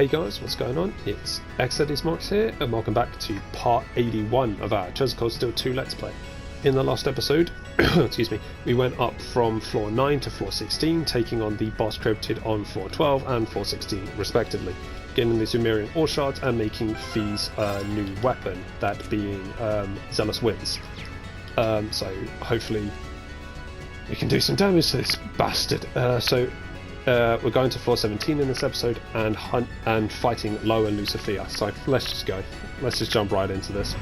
Hey guys, what's going on? It's xdeadlysmoorex here, and welcome back to part 81 of our Chesical Steel 2 Let's Play. In the last episode, excuse me, we went up from floor 9 to floor 16, taking on the boss credited on floor 12 and floor 16 respectively, getting the Sumerian ore shards and making Fee's new weapon, that being Zealous Winds. So hopefully we can do some damage to this bastard. We're going to floor 17 in this episode and fighting Lower Lucifer. So let's just go. Let's just jump right into this.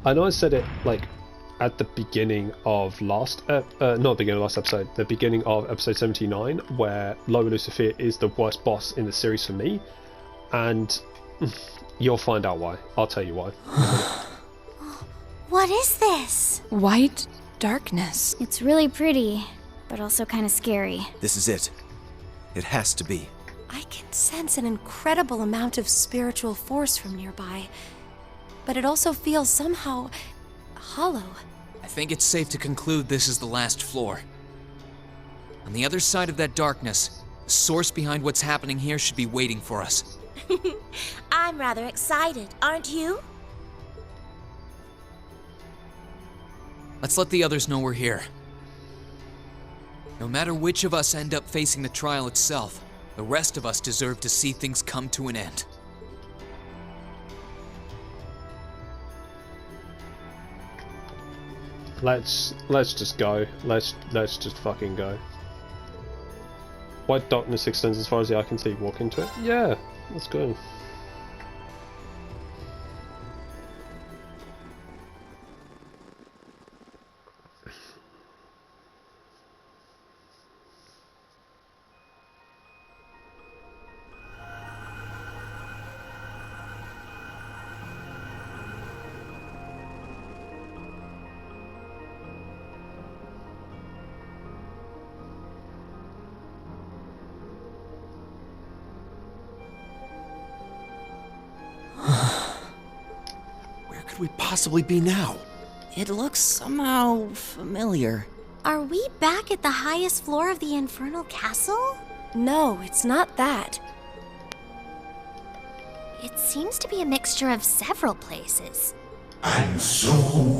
I know I said it like at the beginning of not the beginning of last episode, the beginning of episode 79, where Lower Lucifer is the worst boss in the series for me, and you'll find out why. I'll tell you why. What is this? White darkness. It's really pretty, but also kind of scary. This is it. It has to be. I can sense an incredible amount of spiritual force from nearby, but it also feels somehow hollow. I think it's safe to conclude this is the last floor. On the other side of that darkness, the source behind what's happening here should be waiting for us. I'm rather excited, aren't you? Let's let the others know we're here. No matter which of us end up facing the trial itself, the rest of us deserve to see things come to an end. Let's just go. Let's just fucking go. White darkness extends as far as the eye can see. Walk into it. Yeah, let's go. Where could we possibly be now? It looks somehow familiar. Are we back at the highest floor of the Infernal Castle? No, it's not that. It seems to be a mixture of several places. And so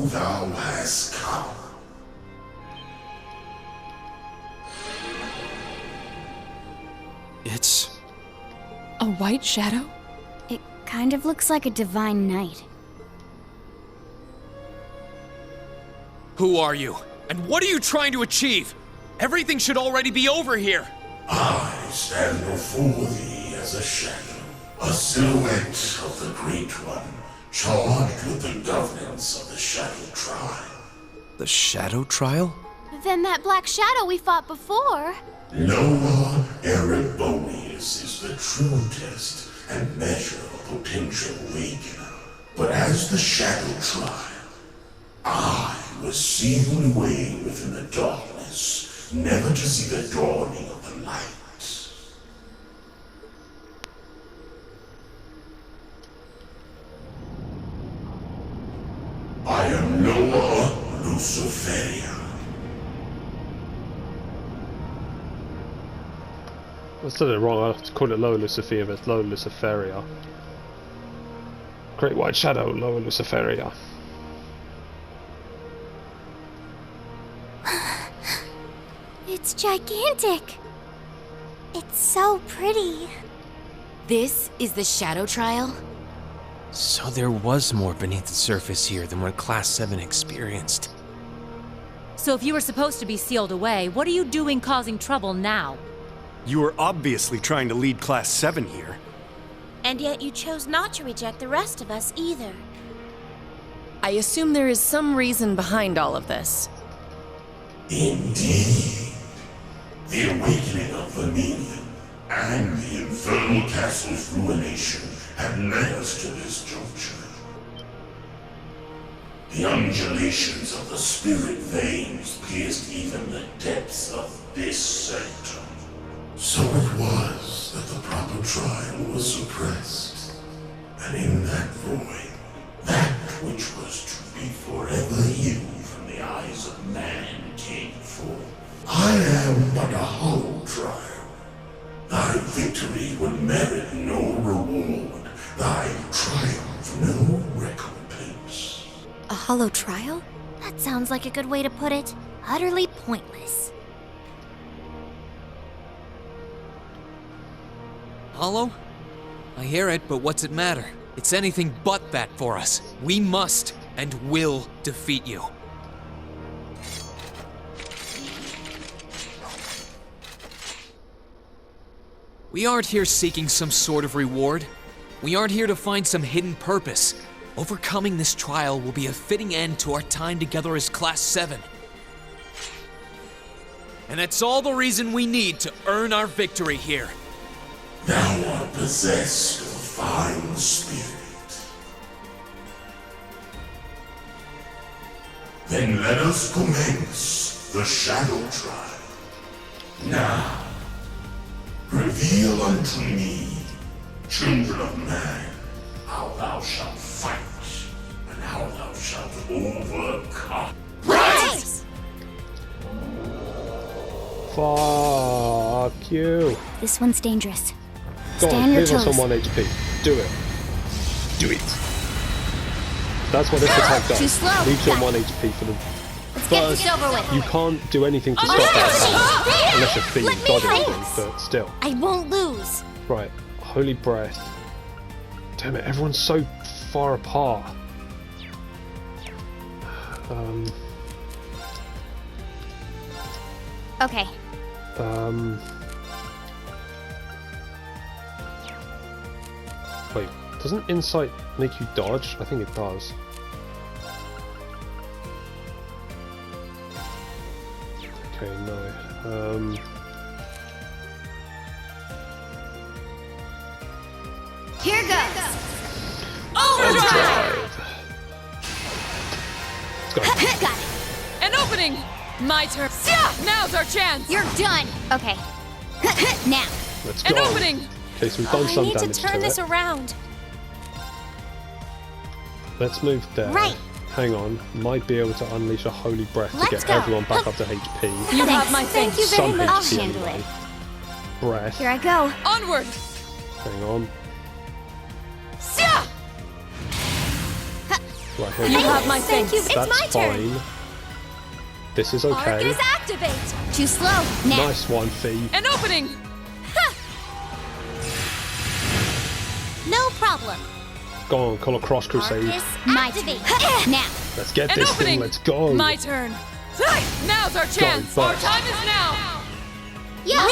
thou hast come. It's... A white shadow? It kind of looks like a divine knight. Who are you? And what are you trying to achieve? Everything should already be over here. I stand before thee as a shadow, a silhouette of the Great One, charged with the governance of the Shadow Trial. the Shadow Trial? Then that black shadow we fought before. Noah Erebonius is the true test and measure of potential awakener. But as the Shadow Trial, I was sealed away within the darkness, never to see the dawning of the light. I am Noah Luciferia. I said it wrong. I have to call it Lower Lucifer, but it's Lower Luciferia. Great White Shadow, Lower Luciferia. It's gigantic. It's so pretty. This is the Shadow Trial? So there was more beneath the surface here than what Class 7 experienced. So if you were supposed to be sealed away, what are you doing causing trouble now? You were obviously trying to lead Class 7 here. And yet you chose not to reject the rest of us either. I assume there is some reason behind all of this. Indeed. The awakening of Vermilion and the Infernal Castle's ruination had led us to this juncture. The undulations of the spirit veins pierced even the depths of this sanctum. So it was that the proper trial was suppressed, and in that void, that which was to be forever hidden from the eyes of man came forth. I am but a hollow trial. Thy victory merit no reward, thy triumph no recompense. A hollow trial? That sounds like a good way to put it. Utterly pointless. Hollow? I hear it, but what's it matter? It's anything but that for us. We must and will defeat you. We aren't here seeking some sort of reward. We aren't here to find some hidden purpose. Overcoming this trial will be a fitting end to our time together as Class 7. And that's all the reason we need to earn our victory here. Thou art possessed of a fine spirit. Then let us commence the Shadow Trial. Now, reveal unto me, children of man, how thou shalt fight, and how thou shalt overcome. Right! Fuck you. This one's dangerous. Go Stay on, on your here's us toes. on 1 HP. Do it. Do it. That's what this attack does. Too slow. Leaves you on Got 1 it. HP for the Let's get first. this over with. You can't do anything to stop that attack. Unless you're feeding Let me God think. anything, but still. I won't lose. Right. Holy breath. Damn it, everyone's so far apart. Okay. Wait, doesn't insight make you dodge? I think it does. Okay, no. Here goes. Overdrive! Let's go. Got it. An opening! My turn. Now's our chance! You're done. Okay. Now. Let's An go. opening! Okay, so we've done I some need to damage turn this it. around. Let's move there. Right. Hang on. Might be able to unleash a holy breath to Let's get go. everyone back up to HP. You Thanks. have my Thank thanks. you very Some much. I'll HP handle anyway. it. Breath. Here I go. Onward! Hang on. Sia! Right here. You we go. have my Thank thanks. you. It's That's my turn. fine. This is okay. Arcus activate. Too slow. Now. Nice one, Fee. An opening! No problem. Go on, call a cross crusade. Arcus activate. Now. Let's get An this opening! thing. Let's go. My turn. Now's our chance! Go, Our Buck. time is now! Yeah.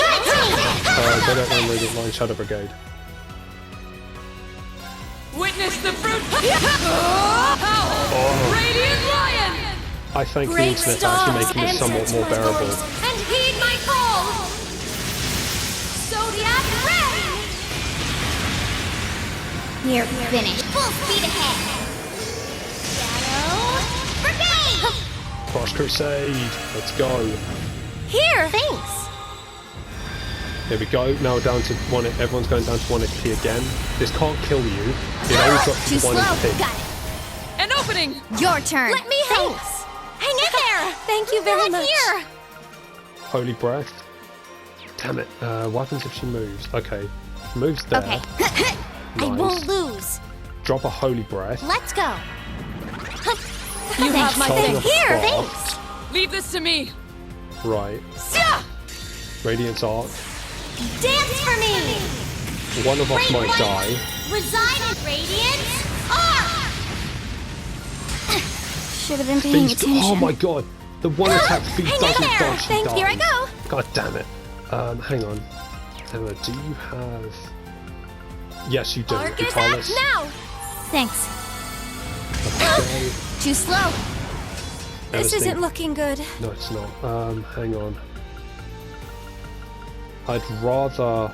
They don't run Radiant Line Shadow Brigade. Witness the fruit! Howl! Radiant Lion! I thank the Break internet for actually stars making this and somewhat more touch my bearable. voice. And heed my call. Zodiac ready. You're finished. Full speed ahead. Shadow Brigade. Cross Crusade. Let's go. Here. Thanks. Here we go. Now down to 1. Everyone's going down to 1 HP again. This can't kill you. It only drops Too to 1 slow. HP. Got it. An opening! Your turn. Let me help. Thanks. Hang in there. Thank you very Right much. here. Holy breath. Damn it. What happens if she moves? Okay. Moves there. Okay. Nice. I won't lose. Drop a holy breath. Let's go. You have my Charging thanks. up a Here, craft. Leave this to me! Right. Sia! Radiance Arc. Dance for me. One of us might Great die. light. Reside in Radiance. Arc. Should have been paying Feast. attention. Oh my god. The one attack feed Hang in doesn't there. dodge. She Thanks. Here I dies. go. God damn it. Hang on. Emma, do you have... Yes, you do. Arcus Guitarless. act now. Thanks. Okay. Too slow. This Emma's isn't looking good. No, it's not. Hang on. I'd rather...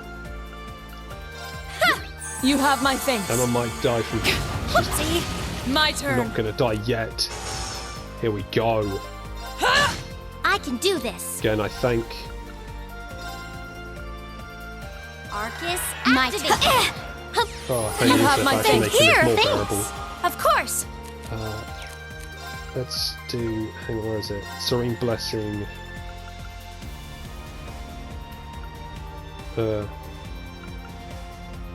You have my thanks. Emma might die from... Whoopsie. My turn. Not gonna die yet. Here we go. I can do this. Again, I thank... Arcus activate. Oh, I thank You the have internet my for actually thanks. making Here, this more thanks. bearable. Of course. Let's do... Hang on, where is it? Serene Blessing.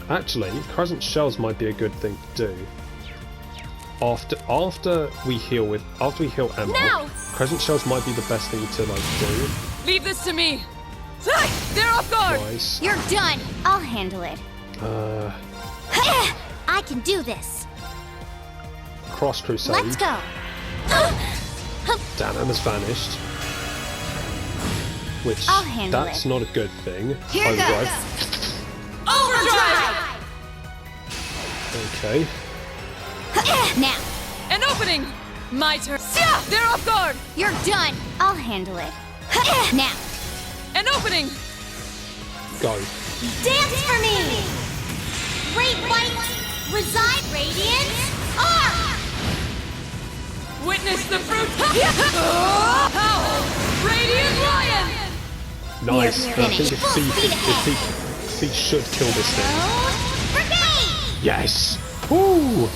Actually, crescent shells might be a good thing to do. After we heal Emma, Now! crescent shells might be the best thing to like do. Leave this to me. They're off guard. Nice. You're done. I'll handle it. I can do this. Cross crusade. Let's go. Damn, Emma's vanished. Which I'll handle that's it. not a good thing. Here Overdrive. Overdrive! Okay. Now. An opening. My turn. They're off guard. You're done. I'll handle it. Now. An opening. Go. Dance for me. Great white. Reside radiance. Arc. Witness the fruit. Howl. Radiant Lion. Nice. We're And I think finished. if he should kill this thing. Brigade. Yes. Woo.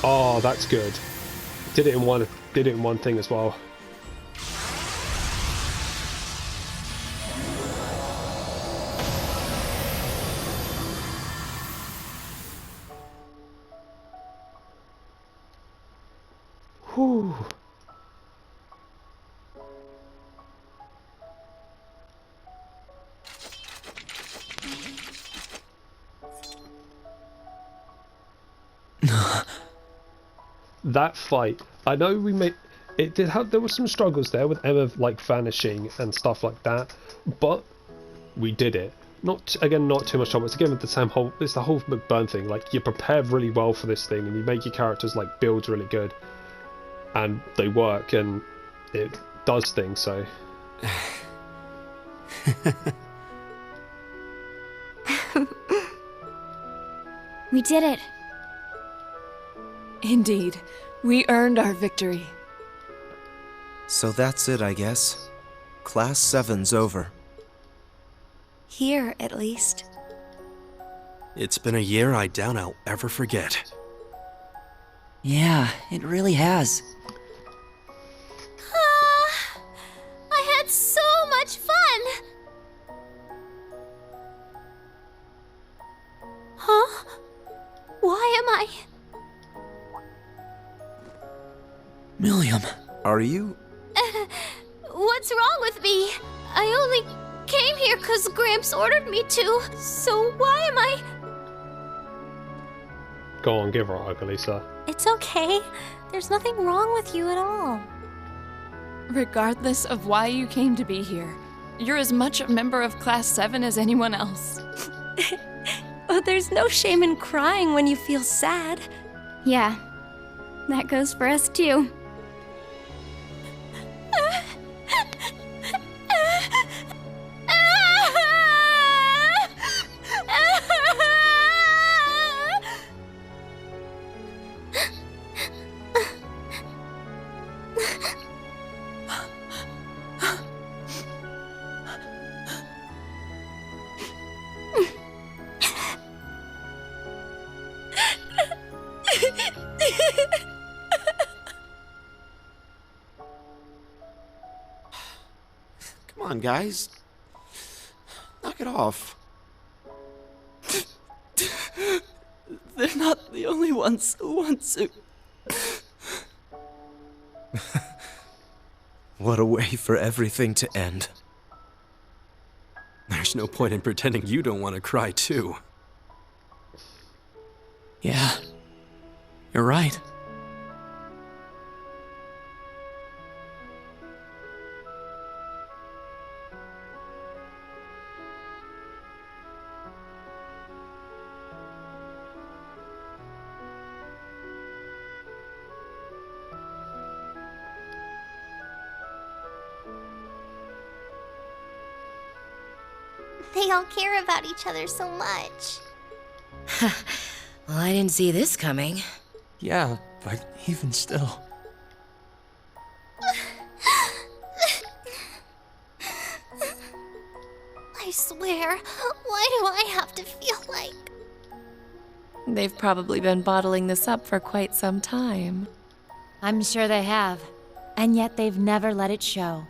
Oh, that's good. Did it in one thing as well. Whew. That fight, I know we made it did have, there were some struggles there with Emma like vanishing and stuff like that, but we did it. Not too much trouble. It's again with the same whole, it's the whole McBurn thing. Like, you prepare really well for this thing and you make your characters like build really good, and they work and it does things. So We did it. Indeed, we earned our victory. So that's it, I guess. Class 7's over. Here, at least. It's been a year I doubt I'll ever forget. Yeah, it really has. I had so much fun. Huh? Why am I? Milliam. Are you? What's wrong with me? I only came here because Gramps ordered me to. So why am I? go on, give her a hug, Elisa. It's okay. There's nothing wrong with you at all. Regardless of why you came to be here, you're as much a member of Class 7 as anyone else. But there's no shame in crying when you feel sad. Yeah, that goes for us too. Come on, guys. Knock it off. They're not the only ones who want to. What a way for everything to end. There's no point in pretending you don't want to cry, too. Yeah, you're right. They all care about each other so much. Well, I didn't see this coming. Yeah, but even still. I swear, why do I have to feel like... They've probably been bottling this up for quite some time. I'm sure they have. And yet they've never let it show.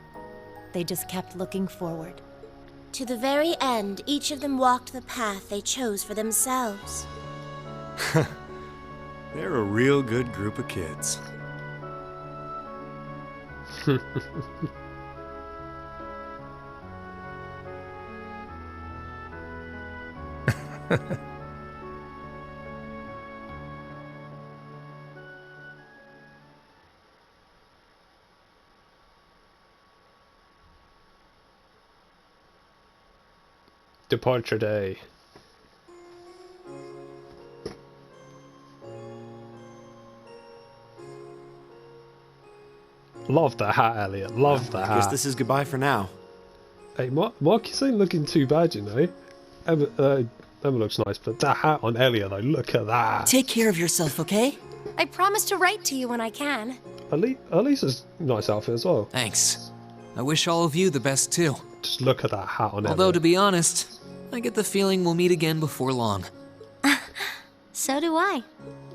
They just kept looking forward. To the very end, each of them walked the path they chose for themselves. They're a real good group of kids. Departure day. Love the hat, Elliot. Love the hat. I guess this is goodbye for now. Hey, Marcus ain't looking too bad, you know. Emma looks nice, but that hat on Elliot, though, look at that. Take care of yourself, okay? I promise to write to you when I can. Elisa's nice outfit as well. Thanks. I wish all of you the best too. Just look at that hat on Although, Elliot. to be honest, I get the feeling we'll meet again before long. So do I.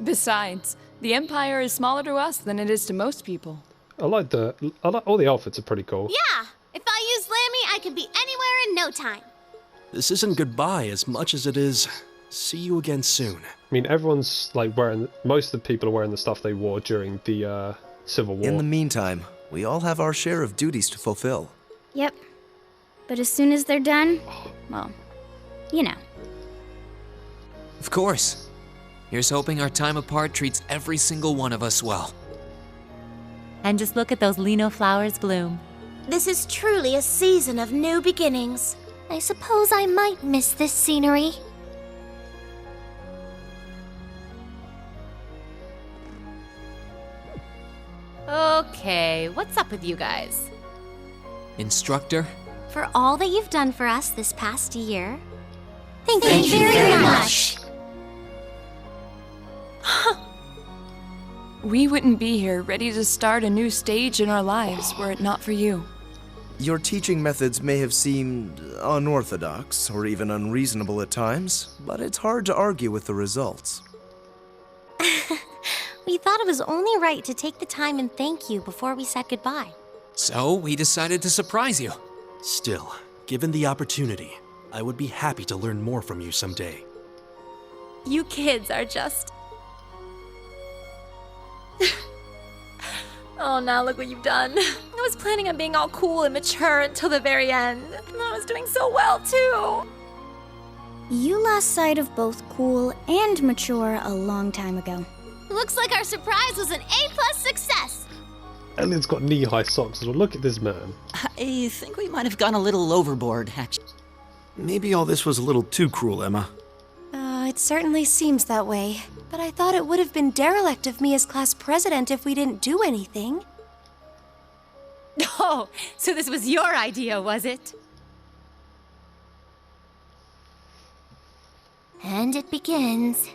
Besides, the Empire is smaller to us than it is to most people. I like all the outfits are pretty cool. Yeah, if I use Lammy, I can be anywhere in no time. This isn't goodbye as much as it is see you again soon. I mean, everyone's like most of the people are wearing the stuff they wore during the Civil War. In the meantime, we all have our share of duties to fulfill. Yep. But as soon as they're done, well, you know. Of course. Here's hoping our time apart treats every single one of us well. And just look at those lino flowers bloom. This is truly a season of new beginnings. I suppose I might miss this scenery. Okay, what's up with you guys? Instructor? For all that you've done for us this past year, thank you very much. We wouldn't be here ready to start a new stage in our lives were it not for you. Your teaching methods may have seemed unorthodox or even unreasonable at times, but it's hard to argue with the results. We thought it was only right to take the time and thank you before we said goodbye. So, we decided to surprise you. Still, given the opportunity, I would be happy to learn more from you someday. You kids are just... Oh, now look what you've done. I was planning on being all cool and mature until the very end. And I was doing so well, too. You lost sight of both cool and mature a long time ago. Looks like our surprise was an A+ success. Elliot's got knee-high socks as well. Look at this man. I think we might have gone a little overboard, actually. Maybe all this was a little too cruel, Emma. It certainly seems that way. But I thought it would have been derelict of me as class president if we didn't do anything. Oh, so this was your idea, was it? And it begins.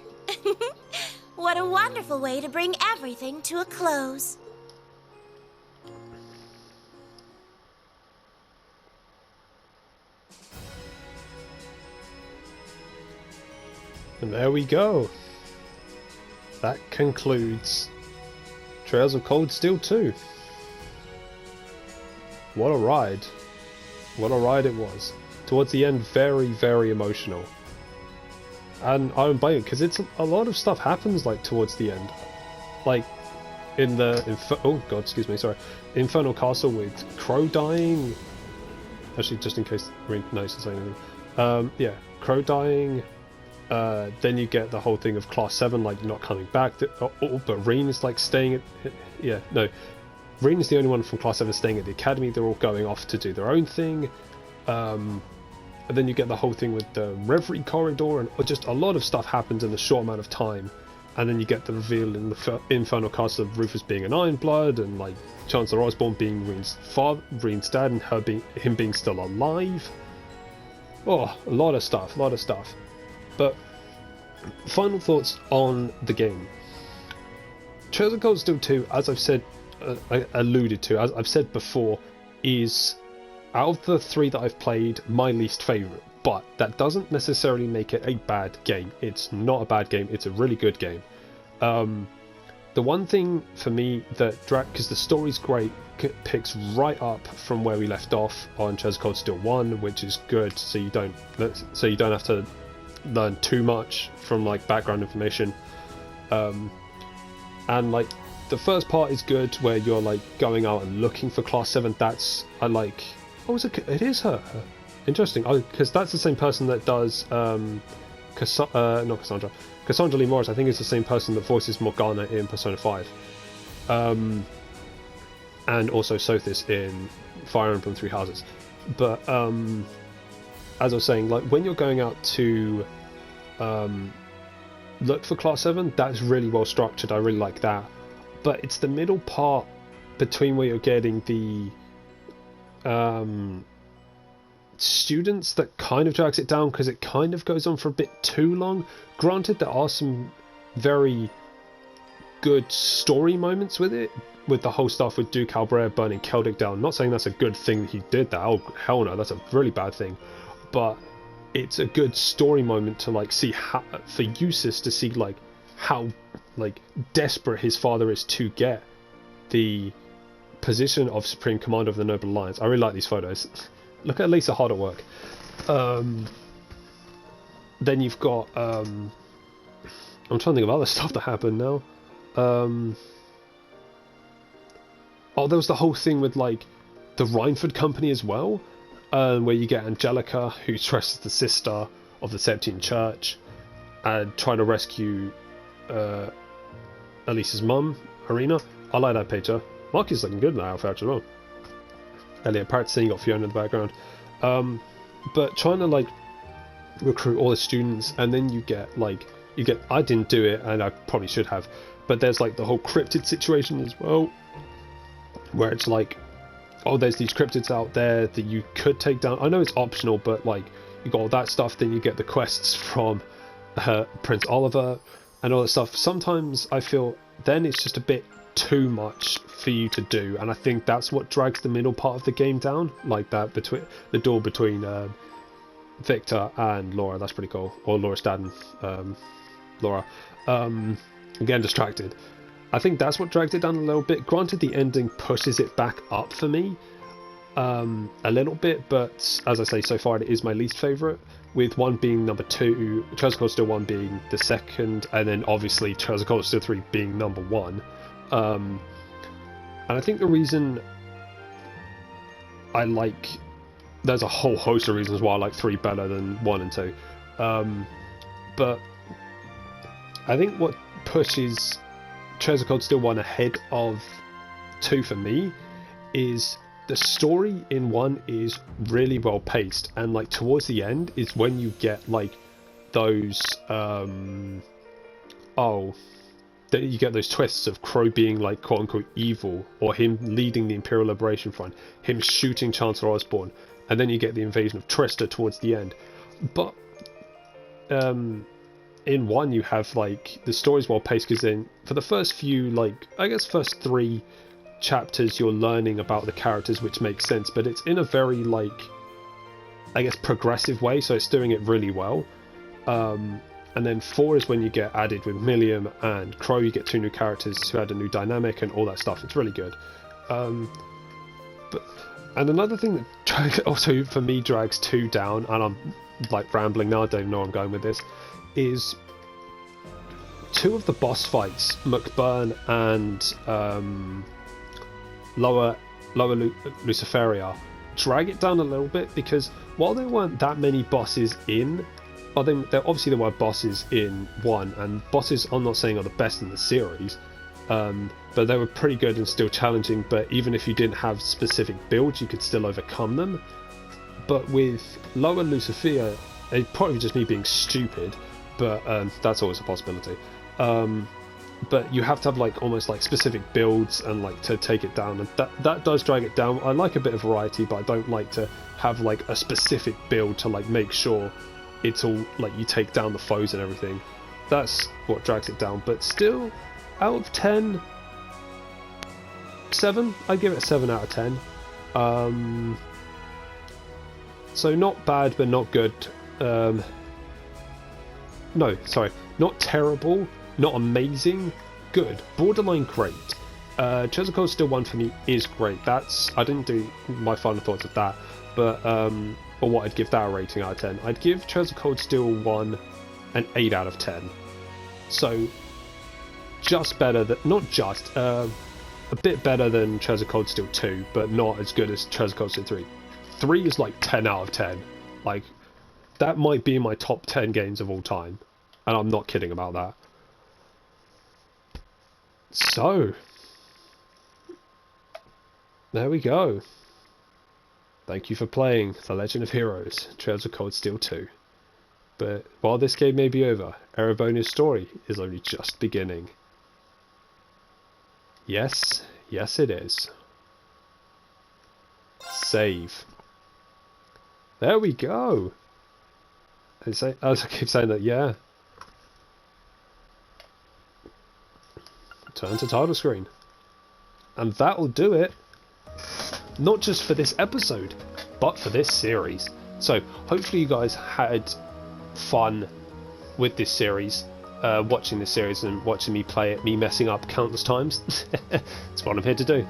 What a wonderful way to bring everything to a close. And there we go. That concludes Trails of Cold Steel 2. What a ride. What a ride it was. Towards the end, very, very emotional. And I don't blame it, because it's a lot of stuff happens like towards the end. Like in the Infernal Castle with Crow dying. Actually, just in case Reed knows to say anything. Yeah, Crow dying. Then you get the whole thing of Class 7 like not coming back, but Reen is like staying at... Yeah, no. Reen is the only one from Class 7 staying at the academy. They're all going off to do their own thing. And then you get the whole thing with the Reverie Corridor, and just a lot of stuff happens in a short amount of time. And then you get the reveal in the Infernal Castle of Rufus being an Ironblood, and like Chancellor Osborne being Reen's dad, and him being still alive. Oh, a lot of stuff. But final thoughts on the game. Trails of Cold Steel 2, as I've said, I alluded to, as I've said before, is out of the three that I've played, my least favourite. But that doesn't necessarily make it a bad game. It's not a bad game. It's a really good game. The one thing for me that because the story's great, picks right up from where we left off on Treasure Cold Steel 1, which is good, so you don't have to learn too much from like background information. And like the first part is good, where you're like going out and looking for Class 7. That's I like. Oh, it is her. Interesting. Oh, because that's the same person that does not Cassandra. Cassandra Lee Morris, I think, is the same person that voices Morgana in Persona 5. And also Sothis in Fire Emblem Three Houses. But as I was saying, like when you're going out to look for Class 7, that's really well structured. I really like that. But it's the middle part between where you're getting the students that kind of drags it down, because it kind of goes on for a bit too long. Granted, there are some very good story moments with it, with the whole stuff with Duke Albrecht burning Keldic down. I'm not saying that's a good thing that he did that. Oh hell no, that's a really bad thing. But it's a good story moment to like see how, for Eustace to see like how like desperate his father is to get the position of Supreme Commander of the Noble Alliance. I really like these photos. Look at Lisa hard at work. Then you've got I'm trying to think of other stuff that happened now. Oh, there was the whole thing with like the Rhineford Company as well, where you get Angelica, who dresses the sister of the Septine Church, and trying to rescue Elise's mum, Irina. I like that picture. Marky's looking good in that outfit as well. Elliot practicing, got Fiona in the background. But trying to like recruit all the students, and then you get I didn't do it, and I probably should have, but there's like the whole cryptid situation as well, where it's like, oh, there's these cryptids out there that you could take down. I know it's optional, but like you got all that stuff, then you get the quests from Prince Oliver and all that stuff. Sometimes I feel then it's just a bit too much for you to do, and I think that's what drags the middle part of the game down, like that between the door between Victor and Laura. That's pretty cool. Or Laura Staden, Laura. Again, distracted. I think that's what dragged it down a little bit. Granted, the ending pushes it back up for me a little bit, but as I say, so far it is my least favourite, with 1 being number 2, Treasure Cold Steel 1 being the second, and then obviously Treasure Cold Steel 3 being number 1. And I think the reason I like, there's a whole host of reasons why I like 3 better than 1 and 2, but I think what pushes Treasure Cold Steel 1 ahead of 2 for me is the story in 1 is really well paced, and like towards the end is when you get like those you get those twists of Crow being like quote unquote evil, or him leading the Imperial Liberation Front, him shooting Chancellor Osborne, and then you get the invasion of Trista towards the end. But in 1 you have like the story's well paced, because then for the first few, like I guess first 3 chapters, you're learning about the characters, which makes sense, but it's in a very like I guess progressive way, so it's doing it really well. And then 4 is when you get added with Milliam and Crow. You get 2 new characters who add a new dynamic and all that stuff. It's really good. And another thing that also for me drags 2 down, and I'm like rambling now, I don't know where I'm going with this, is 2 of the boss fights, McBurn and Lower Luciferia, drag it down a little bit, because while there weren't that many bosses in, obviously there were bosses in 1, and bosses I'm not saying are the best in the series, but they were pretty good and still challenging, but even if you didn't have specific builds you could still overcome them. But with Lower Lucifer, it probably just me being stupid, but that's always a possibility, but you have to have like almost like specific builds and like to take it down, and that does drag it down. I like a bit of variety, but I don't like to have like a specific build to like make sure it's all like you take down the foes and everything. That's what drags it down. But still, out of 10, 7. I'd give it a 7 out of 10. So not bad, but not good. No, sorry, not terrible, not amazing, good, borderline great. Chosen of Cold Steel 1 for me is great. I didn't do my final thoughts of that, but or what I'd give that a rating out of 10. I'd give Chosen of Cold Steel 1 an 8 out of 10. So just better than, not just, a bit better than Chosen of Cold Steel 2, but not as good as Chosen of Cold Steel 3. 3 is like 10 out of 10. Like, that might be in my top 10 games of all time, and I'm not kidding about that. So, there we go. Thank you for playing The Legend of Heroes, Trails of Cold Steel 2. But while this game may be over, Erebona's story is only just beginning. Yes, yes it is. Save. There we go. As I keep saying that, yeah. Turn to title screen. And that'll do it. Not just for this episode, but for this series. So, hopefully you guys had fun with this series. Watching this series and watching me play it, me messing up countless times. It's what I'm here to do.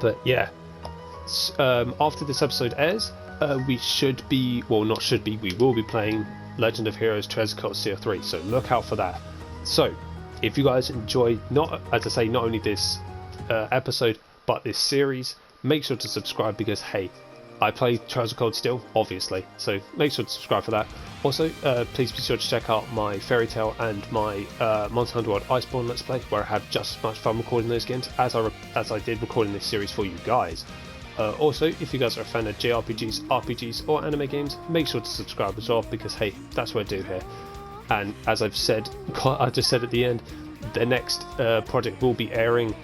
But yeah. After this episode airs, we will be playing Legend of Heroes Treasure Coast Steel 3, so look out for that. So, if you guys enjoy, not only this episode, but this series, make sure to subscribe because, hey, I play Treasure Cold Steel, obviously, so make sure to subscribe for that. Also, please be sure to check out my Fairy Tail and my Monster Hunter World Iceborne Let's Play, where I have just as much fun recording those games as I did recording this series for you guys. Also, if you guys are a fan of JRPGs, RPGs, or anime games, make sure to subscribe as well, because hey, that's what I do here. And as I just said at the end, the next project will be airing.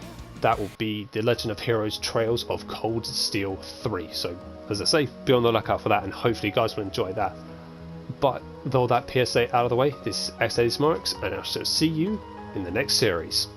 That will be The Legend of Heroes Trails of Cold Steel 3. So, as I say, be on the lookout for that, and hopefully you guys will enjoy that. But with all that PSA out of the way, this is xdeadlysmoorex, and I shall see you in the next series.